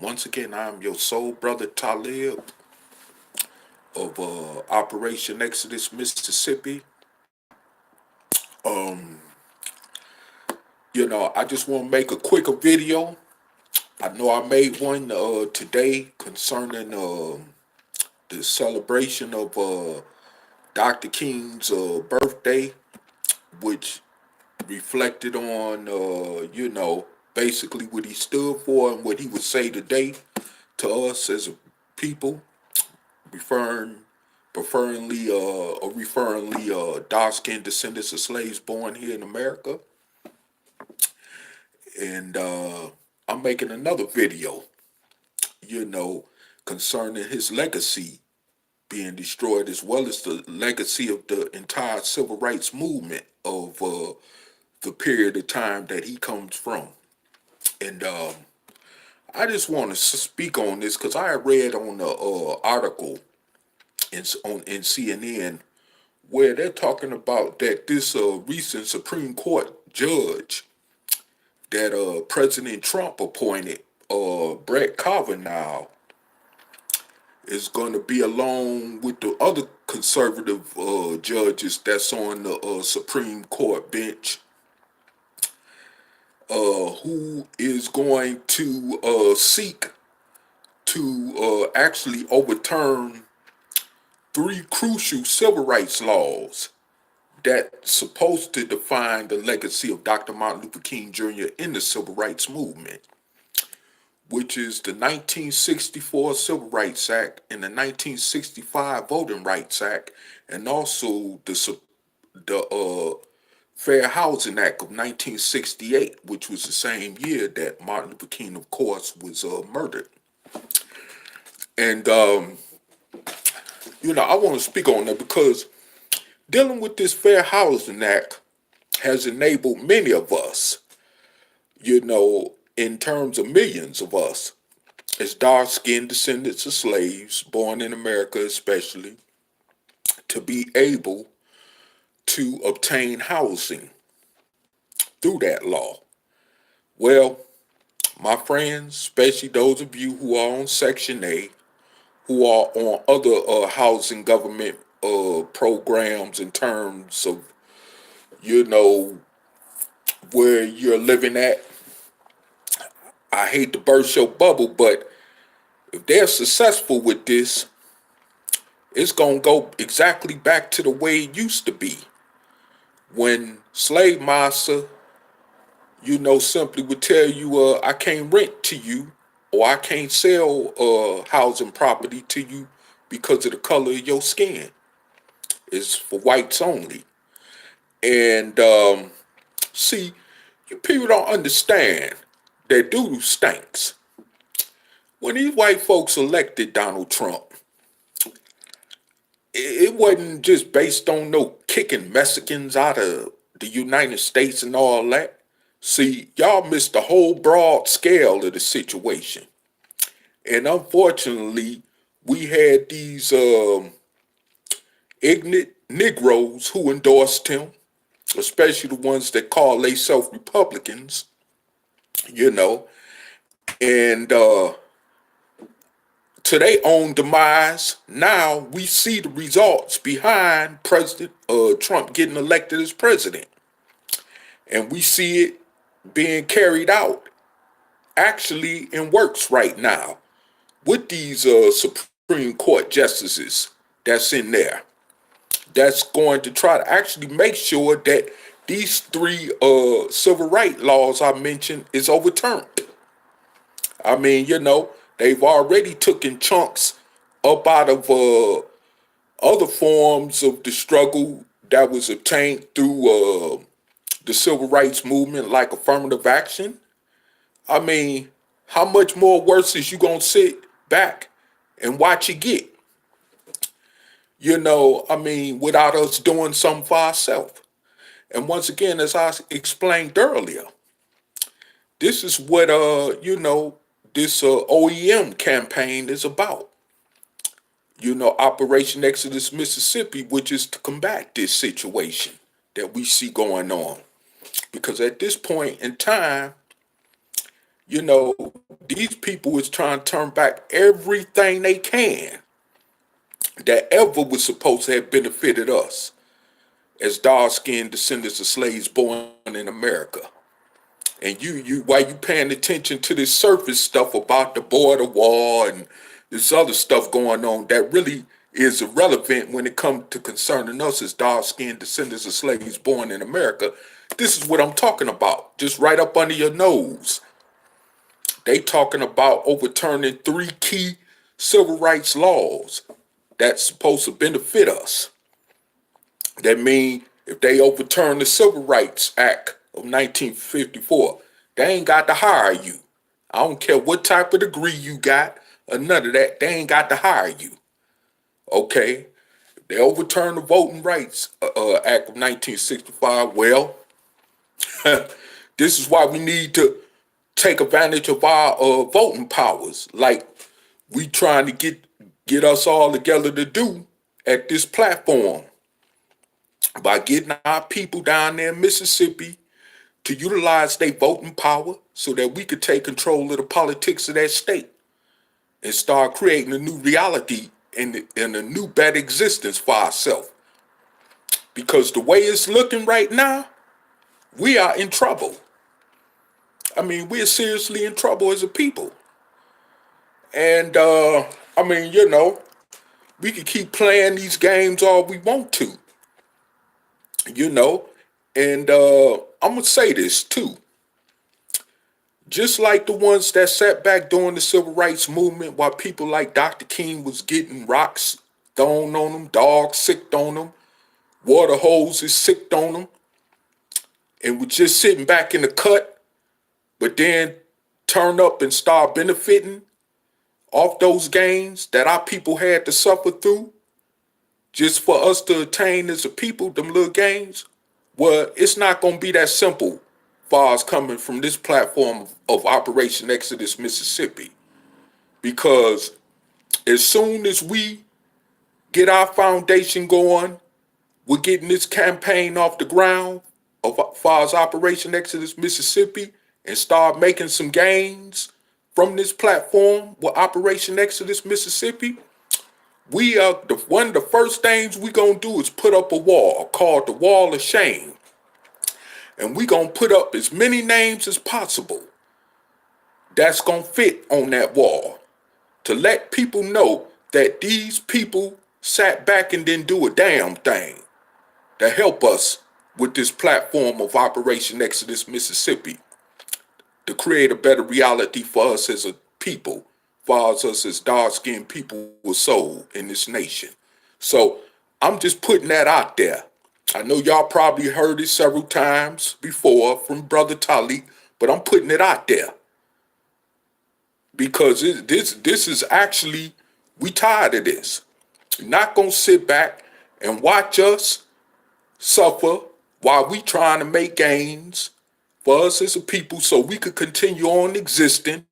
Once again, I'm your soul brother Talib of Operation Exodus, Mississippi. Um, I just want to make a quicker video. I know I made one today concerning the celebration of Dr. King's birthday, which reflected on, basically what he stood for and what he would say today to us as a people, referring referringly dark-skinned descendants of slaves born here in America. And I'm making another video, you know, concerning his legacy being destroyed, as well as the legacy of the entire civil rights movement of the period of time that he comes from. And I just want to speak on this because I read on the article in CNN where they're talking about that this recent Supreme Court judge that President Trump appointed, Brett Kavanaugh, is going to be along with the other conservative judges that's on the Supreme Court bench, who is going to seek to actually overturn three crucial civil rights laws that's supposed to define the legacy of Dr. Martin Luther King Jr. in the civil rights movement, which is the 1964 Civil Rights Act and the 1965 Voting Rights Act, and also the Fair Housing Act of 1968, which was the same year that Martin Luther King, of course, was murdered. And I want to speak on that because dealing with this Fair Housing Act has enabled many of us, in terms of millions of us, as dark-skinned descendants of slaves, born in America especially, to be able to obtain housing through that law. Well, my friends, especially those of you who are on Section A, who are on other housing government programs in terms of, you know, where you're living at, I hate to burst your bubble, but if they're successful with this, it's going to go exactly back to the way it used to be when slave master, simply would tell you, I can't rent to you or I can't sell housing property to you because of the color of your skin. It's for whites only. And see, you people don't understand that doo-doo stinks. When these white folks elected Donald Trump, it wasn't just based on no kicking Mexicans out of the United States and all that. See, y'all missed the whole broad scale of the situation. And unfortunately, we had these ignorant Negroes who endorsed him, especially the ones that call themselves Republicans, and to their own demise. Now we see the results behind President Trump getting elected as president. And we see it being carried out actually in works right now with these Supreme Court justices that's in there. That's going to try to actually make sure that these three civil rights laws I mentioned is overturned. I mean, they've already taken chunks up out of other forms of the struggle that was obtained through the civil rights movement, like affirmative action. I mean, how much more worse is you gonna sit back and watch it get? Without us doing something for ourselves. And once again, as I explained earlier, this is what this OEM campaign is about. Operation Exodus Mississippi, which is to combat this situation that we see going on. Because at this point in time, You know, these people is trying to turn back everything they can that ever was supposed to have benefited us as dark-skinned descendants of slaves born in America. And you while you paying attention to this surface stuff about the border wall and this other stuff going on that really is irrelevant when it comes to concerning us as dark-skinned descendants of slaves born in America, this is what I'm talking about. Just right up under your nose. They talking about overturning 3 key civil rights laws that's supposed to benefit us. That mean if they overturn the Civil Rights Act of 1954, they ain't got to hire you. I don't care what type of degree you got or none of that. They ain't got to hire you. Okay? If they overturn the Voting Rights Act of 1965, well, this is why we need to take advantage of our voting powers, like we trying to get us all together to do at this platform by getting our people down there in Mississippi to utilize their voting power so that we could take control of the politics of that state and start creating a new reality and a new better existence for ourselves. Because the way it's looking right now, we are in trouble. I mean, we're seriously in trouble as a people. And I mean, we can keep playing these games all we want to, you know. And I'm gonna say this too. Just like the ones that sat back during the civil rights movement while people like Dr. King was getting rocks thrown on them, dogs sicked on them, water hoses sicked on them, and was just sitting back in the cut, but then turn up and start benefiting off those gains that our people had to suffer through just for us to attain as a people, them little gains. Well, it's not going to be that simple far as coming from this platform of Operation Exodus Mississippi. Because as soon as we get our foundation going, we're getting this campaign off the ground of far as Operation Exodus Mississippi and start making some gains from this platform with Operation Exodus Mississippi, we are one of the first things we gonna do is put up a wall called the Wall of Shame. And we gonna put up as many names as possible that's gonna fit on that wall to let people know that these people sat back and didn't do a damn thing to help us with this platform of Operation Exodus Mississippi to create a better reality for us as a people, for us as dark-skinned people with soul in this nation. So I'm just putting that out there. I know y'all probably heard it several times before from Brother Tali, but I'm putting it out there because this is actually, we tired of this. You're not gonna sit back and watch us suffer while we trying to make gains for us as a people so we could continue on existing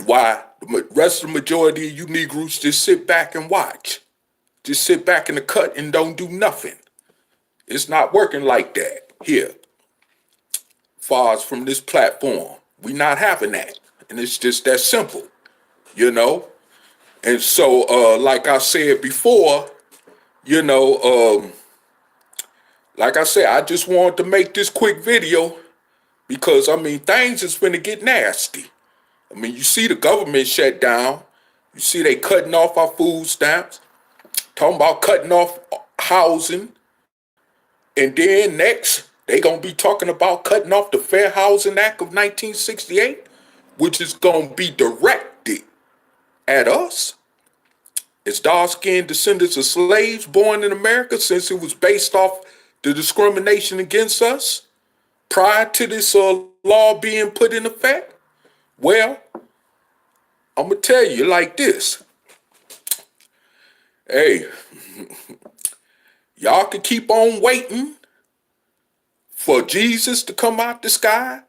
while the rest of the majority of you Negroes just sit back and watch. Just sit back in the cut and don't do nothing. It's not working like that here. Far as from this platform, we not having that. And it's just that simple, you know? And so, like I said before, like I said, I just wanted to make this quick video because, I mean, things is finna get nasty. I mean, you see the government shut down. You see they cutting off our food stamps, talking about cutting off housing. And then next, they gonna be talking about cutting off the Fair Housing Act of 1968, which is gonna be directed at us as dark-skinned descendants of slaves born in America, since it was based off the discrimination against us prior to this law being put in effect. Well, I'm gonna tell you like this. Hey, y'all can keep on waiting for Jesus to come out the sky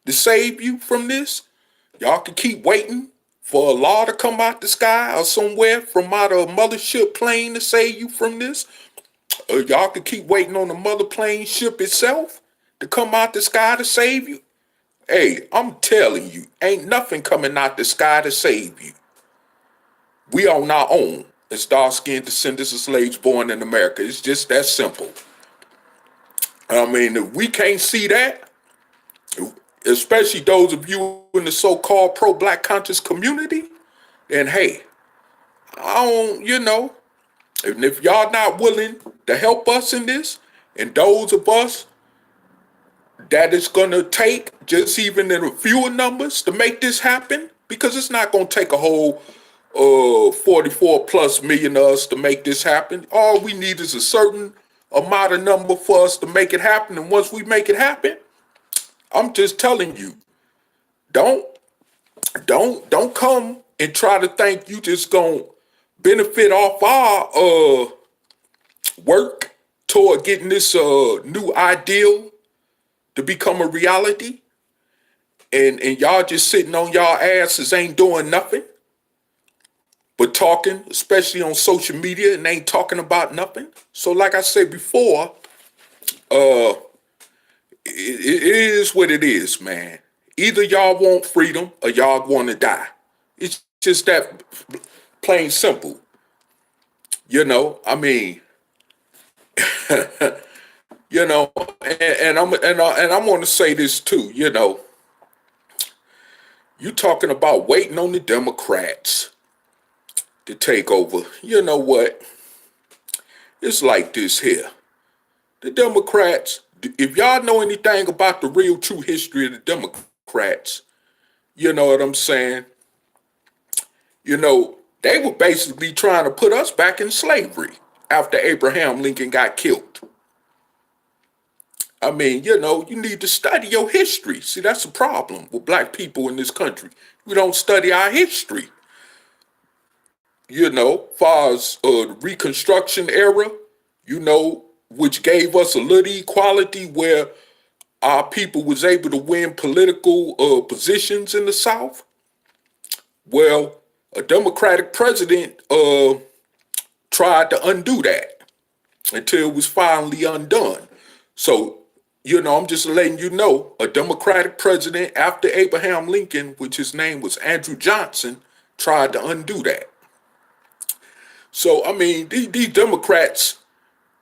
to save you from this. Y'all can keep waiting for a law to come out the sky or somewhere from out of a mothership plane to save you from this. Or y'all can keep waiting on the mother plane ship itself to come out the sky to save you. Hey, I'm telling you, ain't nothing coming out the sky to save you. We on our own as dark-skinned descendants of slaves born in America. It's just that simple. I mean, if we can't see that, especially those of you in the so-called pro-black conscious community, then hey, I don't, and if y'all not willing to help us in this, and those of us that it's gonna take just even in a fewer numbers to make this happen, because it's not gonna take a whole 44 plus million of us to make this happen. All we need is a certain amount of number for us to make it happen. And once we make it happen, I'm just telling you, don't don't come and try to think you just gonna benefit off our work toward getting this new ideal to become a reality, and y'all just sitting on y'all asses ain't doing nothing but talking, especially on social media, and ain't talking about nothing. So like I said before, it is what it is, man. Either y'all want freedom or y'all want to die. It's just that plain simple. I mean, you know, and I'm going to say this too. You talking about waiting on the Democrats to take over. You know what? It's like this here. The Democrats, if y'all know anything about the real true history of the Democrats, you know what I'm saying? They were basically trying to put us back in slavery after Abraham Lincoln got killed. I mean, you need to study your history. See, that's the problem with black people in this country. We don't study our history. Far as the Reconstruction era, which gave us a little equality where our people was able to win political positions in the South. Well, a Democratic president tried to undo that until it was finally undone. So, I'm just letting you know, a Democratic president after Abraham Lincoln, which his name was Andrew Johnson, tried to undo that. So, I mean, these Democrats,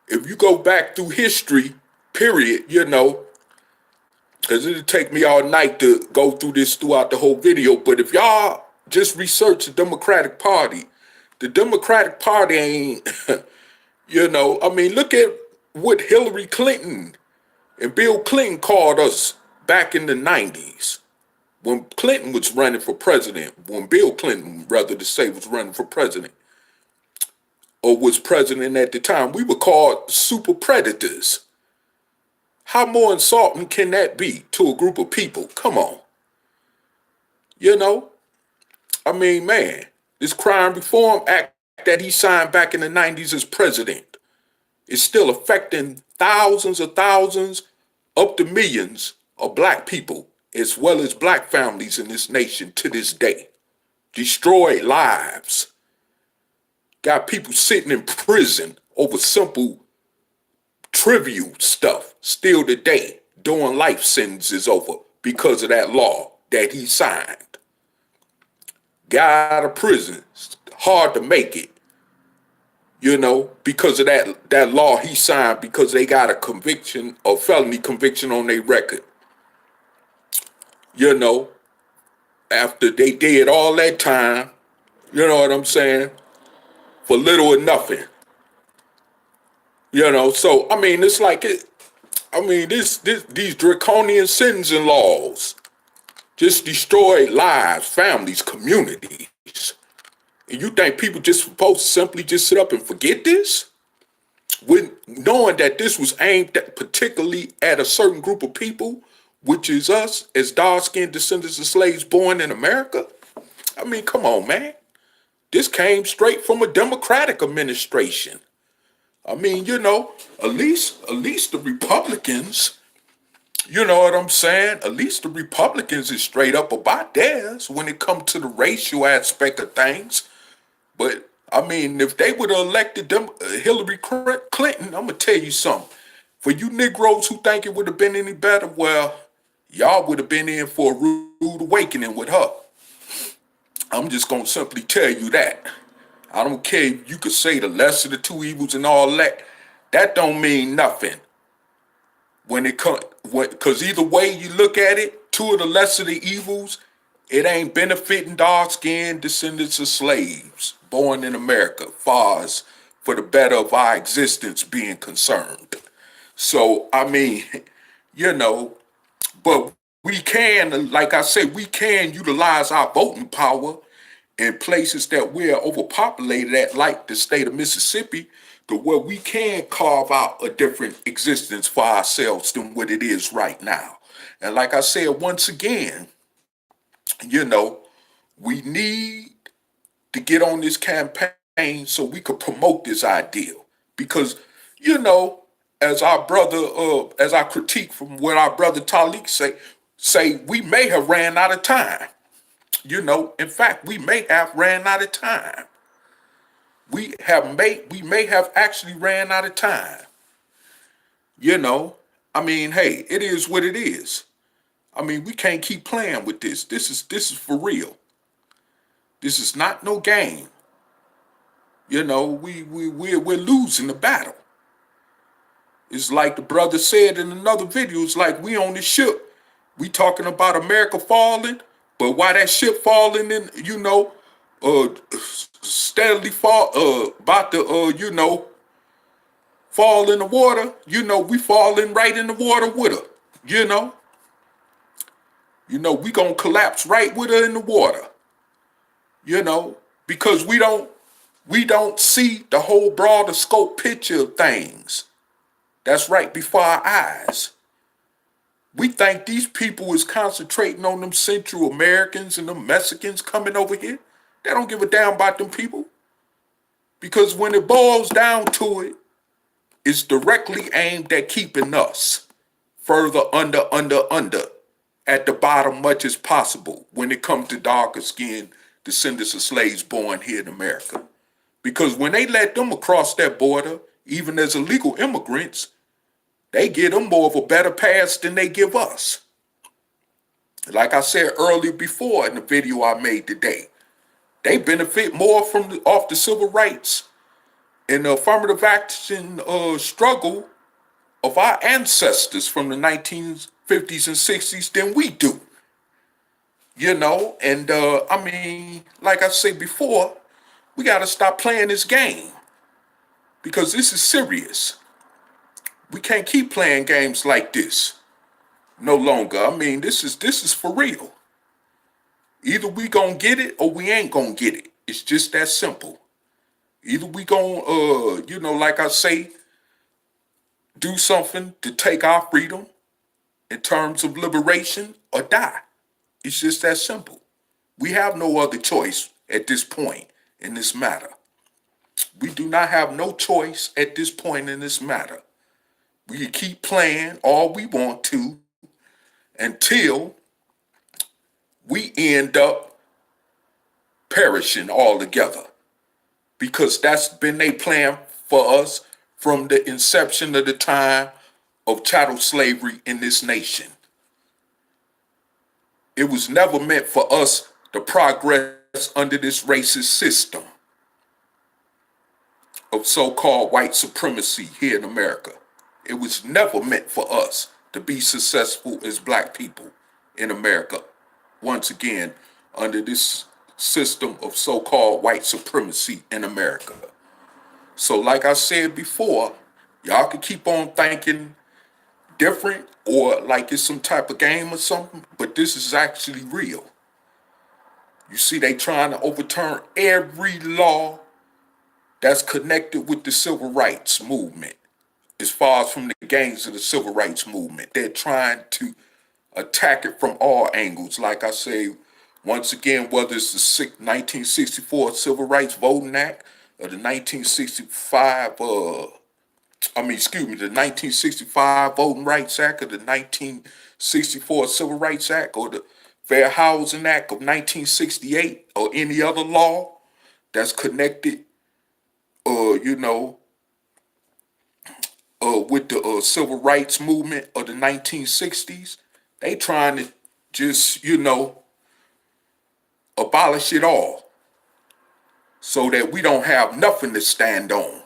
if you go back through history, period, because it'll take me all night to go through this throughout the whole video, but if y'all just research the Democratic Party ain't, I mean, look at what Hillary Clinton and Bill Clinton called us back in the 90s. When Clinton was running for president, when Bill Clinton, rather to say, was running for president, or was president at the time, we were called super predators. How more insulting can that be to a group of people? Come on. I mean, man, this Crime Reform Act that he signed back in the 90s as president is still affecting thousands up to millions of black people, as well as black families in this nation to this day. Destroyed lives. Got people sitting in prison over simple, trivial stuff still today, doing life sentences over because of that law that he signed. Got out of prison, hard to make it, because of that law he signed, because they got a felony conviction on their record. After they did all that time, you know what I'm saying, for little or nothing. So I mean, it's like these draconian sentencing laws just destroy lives, families, communities. And you think people just supposed to simply just sit up and forget this? When knowing that this was aimed at particularly at a certain group of people, which is us as dark-skinned descendants of slaves born in America? I mean, come on, man. This came straight from a Democratic administration. I mean, at least the Republicans, you know what I'm saying? At least the Republicans is straight up about theirs when it comes to the racial aspect of things. But, I mean, if they would have elected Hillary Clinton, I'm going to tell you something. For you Negroes who think it would have been any better, well, y'all would have been in for a rude awakening with her. I'm just gonna simply tell you that. I don't care if you could say the lesser of the two evils and all that. That don't mean nothing when it comes. Because either way you look at it, two of the lesser of the evils, it ain't benefiting dark-skinned descendants of slaves born in America, far as for the better of our existence being concerned. So I mean, you know, but we can, like I said, we can utilize our voting power in places that we're overpopulated at, like the state of Mississippi, to where we can carve out a different existence for ourselves than what it is right now. And like I said, once again, you know, we need to get on this campaign so we could promote this ideal. Because, you know, as I critique from what our brother Talik say we may have ran out of time. You know, in fact, we may have ran out of time. We may have actually ran out of time. You know, I mean, hey, it is what it is. I mean, we can't keep playing with this. This is for real. This is not no game. You know, we're losing the battle. It's like the brother said in another video. It's like we on the ship. We talking about America falling, but why that ship falling in, you know, uh, steadily fall, about to, fall in the water. You know, we falling right in the water with her. You know, we gonna collapse right with her in the water. You know, because we don't see the whole broader scope picture of things. That's right before our eyes. We think these people is concentrating on them Central Americans and them Mexicans coming over here. They don't give a damn about them people. Because when it boils down to it, it's directly aimed at keeping us further under at the bottom much as possible when it comes to darker skinned descendants of slaves born here in America. Because when they let them across that border, even as illegal immigrants, they give them more of a better pass than they give us. Like I said earlier before in the video I made today, they benefit more from off the civil rights and the affirmative action struggle of our ancestors from the 1950s and 60s than we do. You know, and I mean, like I said before, we got to stop playing this game because this is serious. We can't keep playing games like this no longer. I mean, this is for real. Either we gonna get it or we ain't gonna get it. It's just that simple. Either we gonna, like I say, do something to take our freedom in terms of liberation or die. It's just that simple. We have no other choice at this point in this matter. We do not have no choice at this point in this matter. We can keep playing all we want to until we end up perishing altogether. Because that's been their plan for us from the inception of the time of chattel slavery in this nation. It was never meant for us to progress under this racist system of so-called white supremacy here in America. It was never meant for us to be successful as black people in America. Once again, under this system of so-called white supremacy in America. So like I said before, y'all can keep on thinking different or like it's some type of game or something, but this is actually real. You see, they trying to overturn every law that's connected with the civil rights movement. As far as from the gangs of the civil rights movement, they're trying to attack it from all angles. Like I say, once again, whether it's the 1964 Civil Rights Voting Act or the 1965, the 1965 Voting Rights Act or the 1964 Civil Rights Act or the Fair Housing Act of 1968 or any other law that's connected, with the civil rights movement of the 1960s, They trying to just, abolish it all so that we don't have nothing to stand on,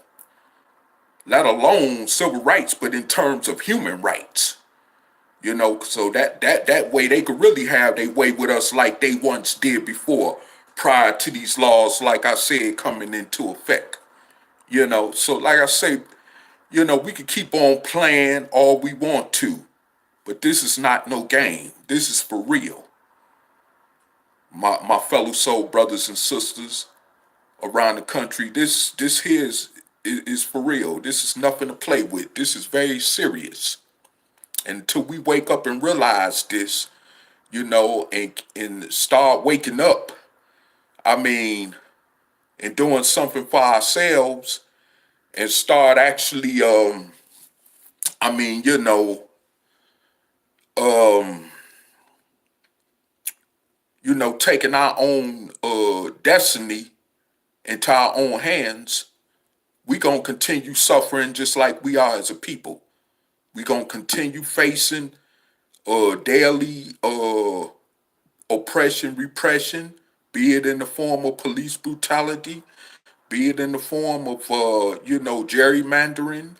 let alone civil rights, but in terms of human rights. So that way they could really have their way with us like they once did before, prior to these laws, like I said, coming into effect. So like I say, we could keep on playing all we want to, but this is not no game. This is for real. My fellow soul brothers and sisters around the country, this here is for real. This is nothing to play with. This is very serious. And until we wake up and realize this, and start waking up, I mean, and doing something for ourselves, and start actually, I mean, um, taking our own destiny into our own hands, we gonna continue suffering just like we are as a people. We gonna continue facing daily oppression, repression, be it in the form of police brutality, be it in the form of gerrymandering,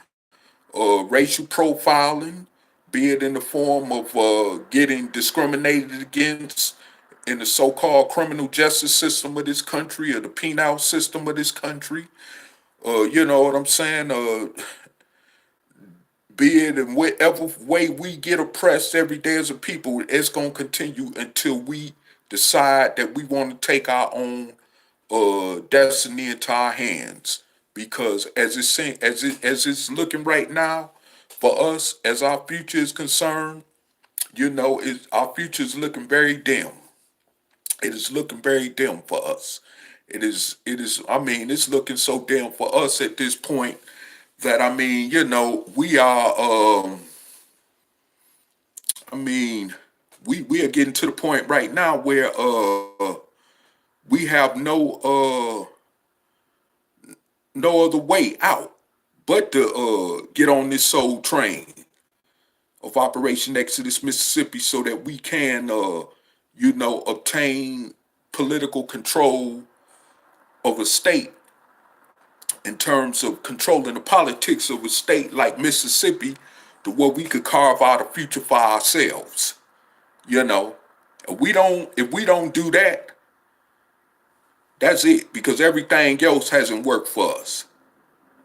racial profiling, be it in the form of getting discriminated against in the so-called criminal justice system of this country, or the penal system of this country. You know what I'm saying? Be it in whatever way we get oppressed every day as a people, it's gonna continue until we decide that we want to take our own destiny into our hands. Because as it's looking right now for us, as our future is concerned, our future is looking very dim. It is looking very dim for us. It is. I mean, it's looking so dim for us at this point that, I mean, we are. I mean, we are getting to the point right now where we have no other way out but to get on this soul train of Operation Exodus Mississippi, so that we can obtain political control of a state, in terms of controlling the politics of a state like Mississippi, to where we could carve out a future for ourselves. You know, if we don't do that, that's it, because everything else hasn't worked for us.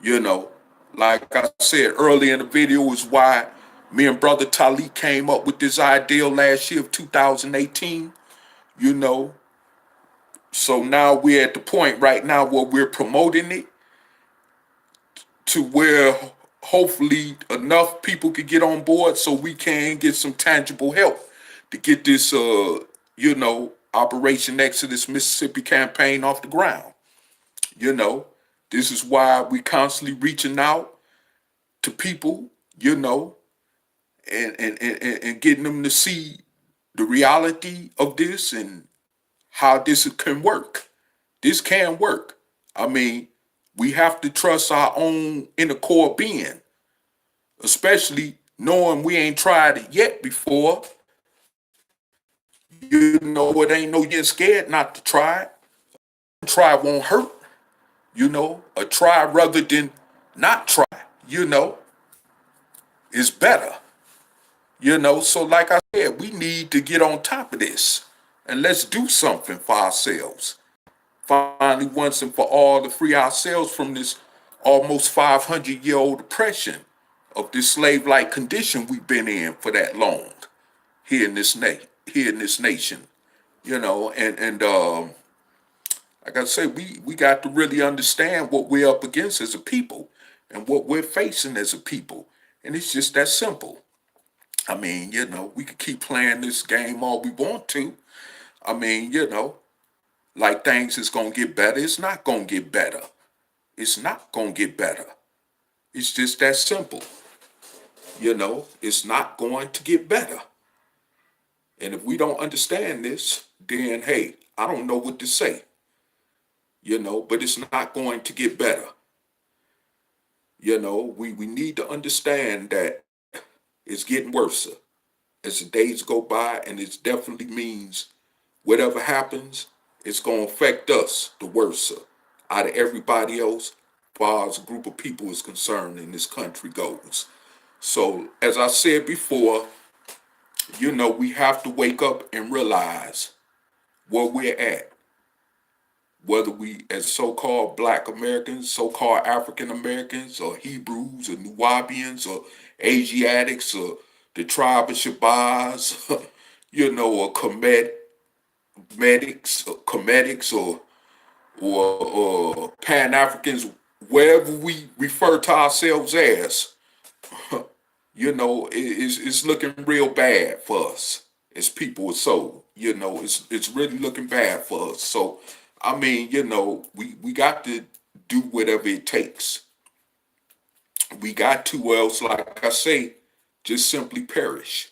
You know, like I said earlier in the video, is why me and brother Talik came up with this idea last year of 2018. You know, so now we're at the point right now where we're promoting it, to where hopefully enough people could get on board so we can get some tangible help to get this Operation Exodus Mississippi campaign off the ground. You know, this is why we constantly reaching out to people, and getting them to see the reality of this, and how this can work. This can work. I mean, we have to trust our own inner core being, especially knowing we ain't tried it yet before. It ain't no use scared not to try it. Try won't hurt, a try rather than not try, you know, is better. So like I said, we need to get on top of this, and let's do something for ourselves. Finally, once and for all, to free ourselves from this almost 500-year-old oppression of this slave-like condition we've been in for that long here in this nation. And like I say, we got to really understand what we're up against as a people, and what we're facing as a people. And it's just that simple. I mean, we could keep playing this game all we want to. I mean, like things is gonna get better. It's not gonna get better. It's not gonna get better. It's just that simple. It's not going to get better. And if we don't understand this, then hey, I don't know what to say. But it's not going to get better. We need to understand that it's getting worse. as the days go by, and it definitely means whatever happens, it's going to affect us the worst out of everybody else, as far as a group of people is concerned in this country goes. So, as I said before, we have to wake up and realize where we're at. Whether we, as so-called Black Americans, so-called African Americans, or Hebrews, or Nubians, or Asiatics, or the tribe of Shabazz, or Comedics, or Pan Africans, wherever we refer to ourselves as, it's looking real bad for us as people of soul. It's really looking bad for us. So, I mean, we got to do whatever it takes. We got to, or else, like I say, just simply perish.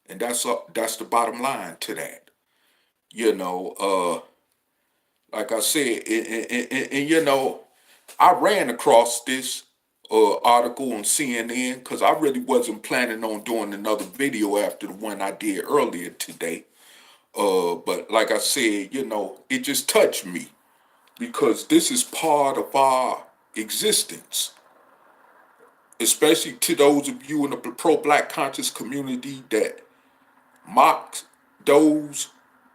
And that's the bottom line to that. Like I said, and I ran across this article on CNN because I really wasn't planning on doing another video after the one I did earlier today. But like I said, it just touched me because this is part of our existence, especially to those of you in the pro-Black conscious community that mock those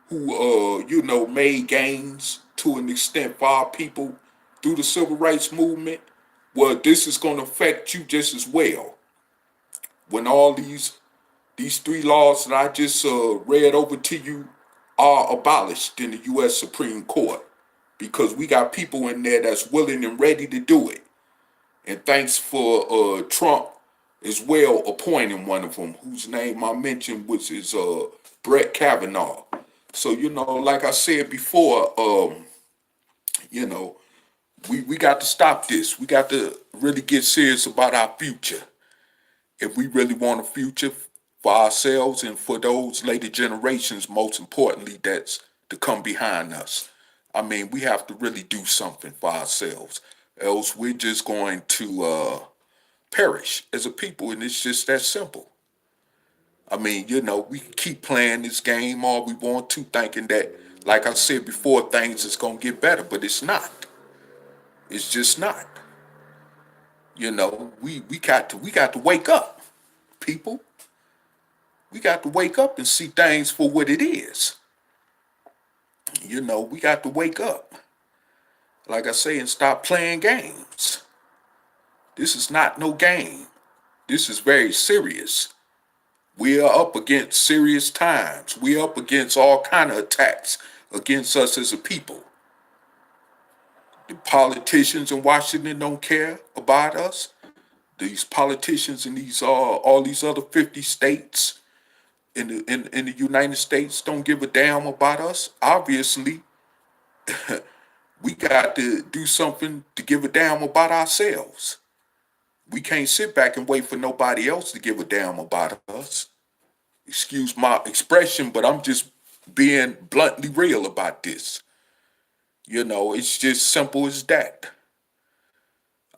who, made gains to an extent for our people through the civil rights movement. Well, this is going to affect you just as well. When all these three laws that I just read over to you are abolished in the U.S. Supreme Court, because we got people in there that's willing and ready to do it. And thanks for Trump as well appointing one of them, whose name I mentioned, which is Brett Kavanaugh. So, like I said before, we got to stop this. We got to really get serious about our future. If we really want a future for ourselves and for those later generations, most importantly, that's to come behind us. I mean, we have to really do something for ourselves. Else we're just going to perish as a people, and it's just that simple. I mean, we keep playing this game all we want to, thinking that, like I said before, things is gonna get better, but it's not. It's just not. We got to wake up, people. We got to wake up and see things for what it is. We got to wake up. Like I say, and stop playing games. This is not no game. This is very serious. We are up against serious times. We are up against all kind of attacks against us as a people. The politicians in Washington don't care about us. These politicians in these all these other 50 states in the United States don't give a damn about us. Obviously, we got to do something to give a damn about ourselves. We can't sit back and wait for nobody else to give a damn about us. Excuse my expression, but I'm just being bluntly real about this. It's just simple as that.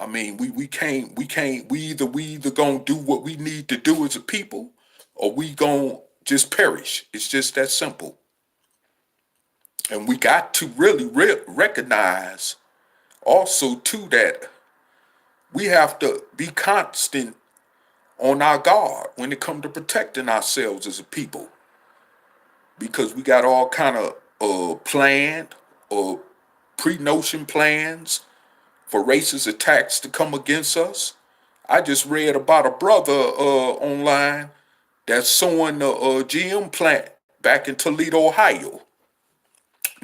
I mean, we either gonna do what we need to do as a people, or we gonna just perish. It's just that simple. And we got to really recognize also too that we have to be constant on our guard when it comes to protecting ourselves as a people, because we got all kind of planned or pre-notion plans for racist attacks to come against us. I just read about a brother online that's suing the GM plant back in Toledo, Ohio,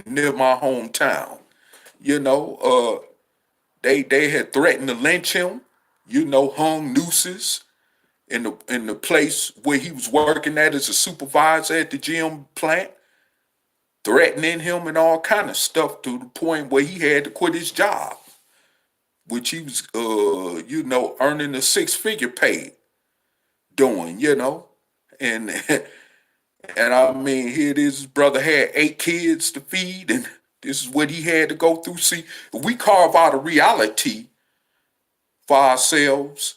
near my hometown. They had threatened to lynch him. Hung nooses in the place where he was working at as a supervisor at the GM plant, threatening him and all kind of stuff, to the point where he had to quit his job, which he was, earning a six-figure pay doing, and and I mean, here it is, his brother had 8 kids to feed, and this is what he had to go through. See, we carve out a reality for ourselves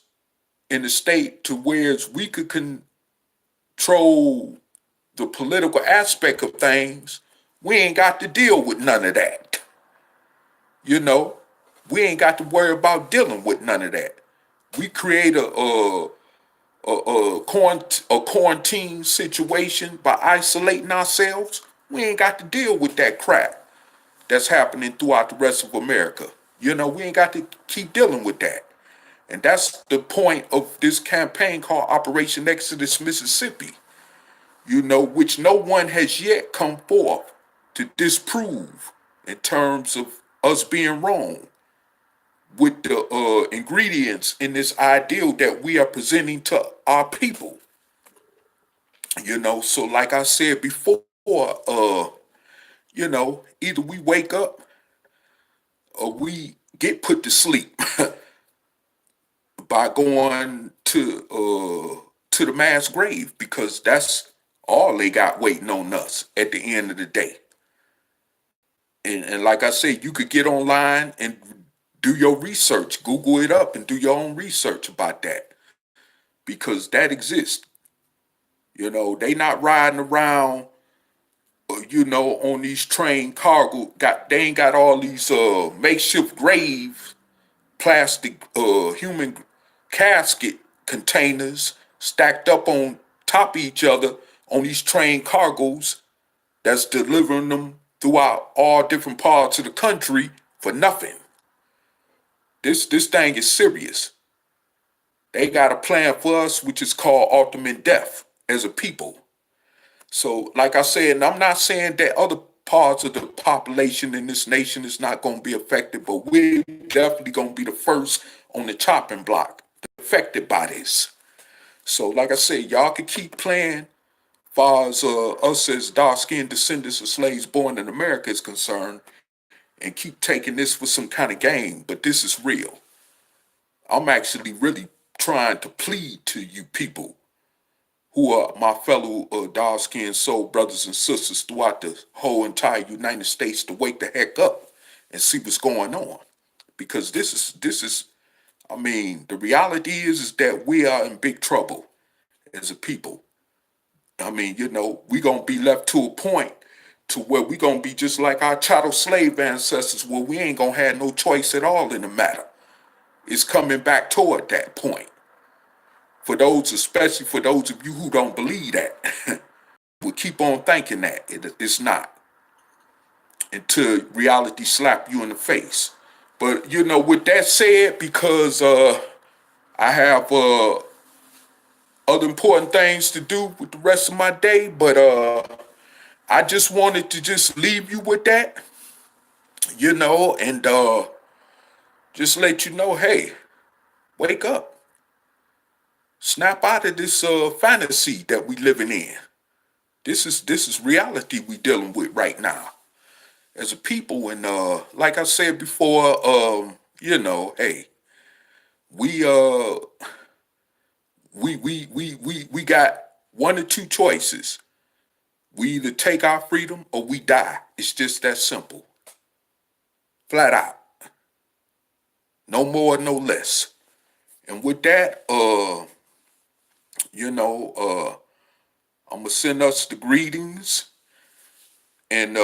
in the state to where we could control the political aspect of things, we ain't got to deal with none of that. You know, we ain't got to worry about dealing with none of that. We create a quarantine situation by isolating ourselves. We ain't got to deal with that crap that's happening throughout the rest of America. You know, we ain't got to keep dealing with that. And that's the point of this campaign called Operation Exodus Mississippi, you know, which no one has yet come forth to disprove in terms of us being wrong with the ingredients in this ideal that we are presenting to our people. You know, so like I said before, you know, either we wake up or we get put to sleep by going to the mass grave, because that's all they got waiting on us at the end of the day. And like I said, you could get online and do your research, Google it up and do your own research about that, because that exists. You know, they not riding around, you know, on these train cargo. They ain't got all these makeshift graves, plastic human casket containers stacked up on top of each other on these train cargoes that's delivering them throughout all different parts of the country for nothing. This thing is serious. They got a plan for us, which is called ultimate death as a people. So, like I said, and I'm not saying that other parts of the population in this nation is not going to be affected, but we're definitely going to be the first on the chopping block affected by this. So, like I said, y'all can keep playing. Far as us as dark-skinned descendants of slaves born in America is concerned, and keep taking this for some kind of game, but this is real. I'm actually really trying to plead to you people who are my fellow dark-skinned soul brothers and sisters throughout the whole entire United States to wake the heck up and see what's going on. Because this is, I mean, the reality is that we are in big trouble as a people. I mean, you know, we gonna be left to a point to where we gonna be just like our chattel slave ancestors, where we ain't gonna have no choice at all in the matter. It's coming back toward that point. For those, especially for those of you who don't believe that, will keep on thinking that it's not until reality slap you in the face. But you know, with that said, because I have other important things to do with the rest of my day, but I just wanted to just leave you with that, you know, and just let you know, hey, wake up. Snap out of this fantasy that we living in. This is reality we dealing with right now as a people. And like I said before, you know, hey, we we got one or two choices. We either take our freedom or we die. It's just that simple. Flat out. No more, no less. And with that, you know, I'm gonna send us the greetings, and